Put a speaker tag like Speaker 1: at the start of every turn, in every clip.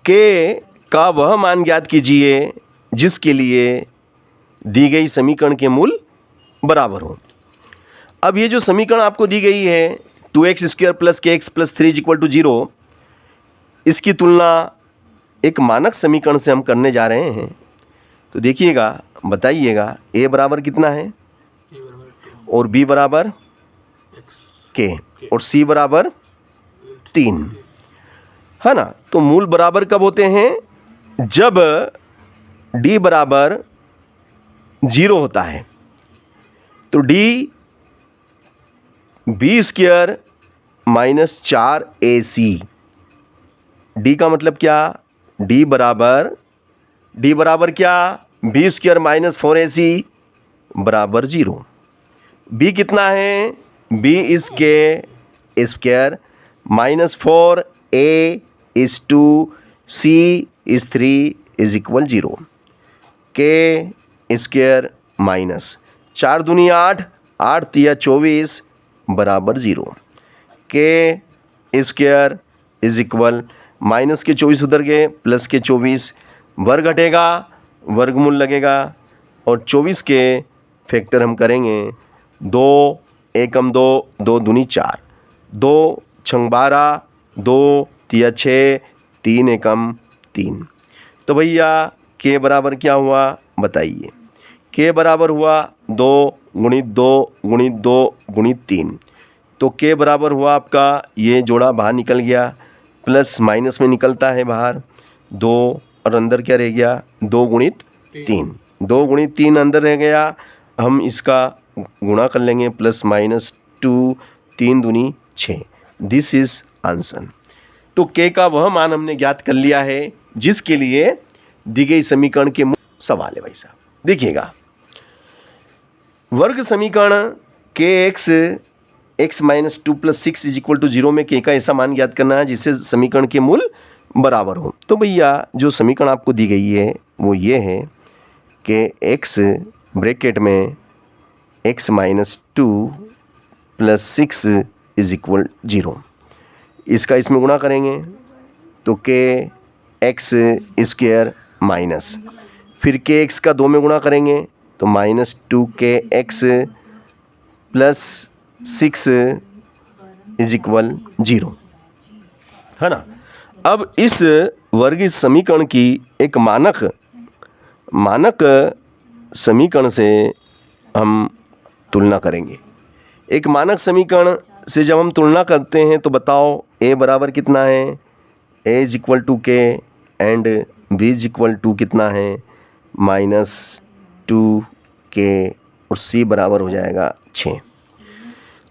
Speaker 1: के का वह मान ज्ञात कीजिए जिसके लिए दी गई समीकरण के मूल बराबर हो। अब ये जो समीकरण आपको दी गई है 2x² + kx + 3 = 0, इसकी तुलना एक मानक समीकरण से हम करने जा रहे हैं। तो देखिएगा, बताइएगा a बराबर कितना है और b बराबर k और c बराबर 3 है ना। तो मूल बराबर कब होते हैं? जब d बराबर 0 होता है। तो d b² - 4ac, d का मतलब क्या? d बराबर क्या? b² - 4ac बराबर 0। b कितना है? b is k² - 4a is 2, c is 3 is equal 0। k² minus 4 दूनी 8, 8 तिया 24 बराबर 0। k² इज इक्वल माइनस के 24 उधर गए, प्लस के 24, वर्ग घटेगा, वर्गमूल लगेगा और 24 के फैक्टर हम करेंगे 2 एकम 2, 2 दूनी 4, 2 छंग 12, 2 तिया 6, 3 एकम 3। तो भैया k बराबर क्या हुआ बताइए? k बराबर हुआ 2 × 2 × 2 × 3। तो k बराबर हुआ आपका, ये जोड़ा बाहर निकल गया, प्लस माइनस में निकलता है बाहर 2 और अंदर क्या रह गया? 2 × 3, 2 × 3 अंदर रह गया। हम इसका गुणा कर लेंगे, प्लस माइनस 2, 3 दूनी 6। This is answer. तो k का वह मान हमने ज्ञात कर लिया है जिसके लिए दी गई समीकरण के सवाल है। भाई साहब देखिएगा, वर्ग समीकरण kx x - 2 + 6 = 0 में k का ऐसा मान ज्ञात करना है जिससे समीकरण के मूल बराबर हो। तो भैया जो समीकरण आपको दी गई है वो ये है कि x ब्रैकेट में x - 2 + 6 = 0। इसका इसमें गुणा करेंगे तो kx² माइनस, फिर kx का 2 में गुणा करेंगे तो -2kx + 6 = 0 है ना। अब इस वर्ग समीकरण की एक मानक समीकरण से हम तुलना करेंगे। एक मानक समीकरण से जब हम तुलना करते हैं तो बताओ a बराबर कितना है? a = k एंड b = कितना है? -2k और c बराबर हो जाएगा 6।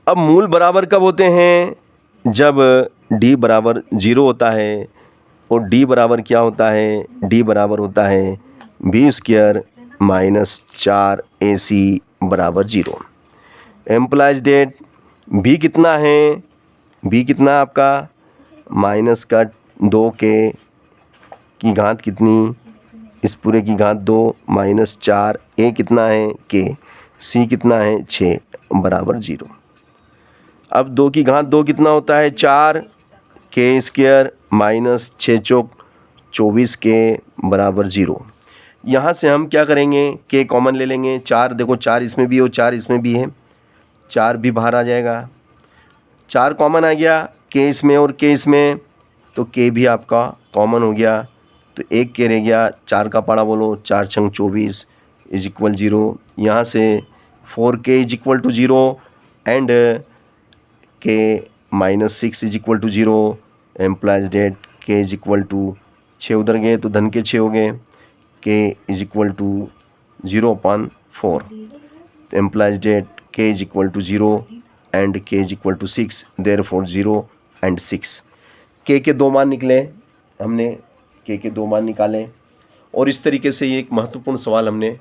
Speaker 1: अब मूल बराबर कब होते हैं? जब d बराबर 0 होता है और d बराबर क्या होता है? d बराबर होता है b² - 4ac बराबर 0। एम्प्लाइज डेट b कितना है? b कितना आपका? माइनस का 2k की घात कितनी? इस पूरे की घात 2 -4, a कितना है? k, c कितना है? 6 बराबर 0। अब 2 की घात 2 कितना होता है? 4, k² - 6 चौक 24k बराबर 0। यहाँ से हम क्या करेंगे? k कॉमन ले लेंगे। 4 देखो, 4 इसमें भी है और 4 इसमें भी है, 4 भी बाहर आ जाएगा। 4 कॉमन आ गया, k इसमें और k इसमें, तो k भी आपका कॉमन हो गया। तो एक k रह गया, 4 का पाड़ा बोलो, 4 छंग 24 = 0। यहाँ से 4k = 0 and k - 6 = 0। Implies that k = 6 उधर गए तो धन के 6 हो गए, k = 0/4। Implies that k = 0 and k = 6, therefore 0 and 6। k के 2 मान निकले, हमने k के 2 मान निकाले और इस तरीके से ये एक महत्वपूर्ण सवाल हमने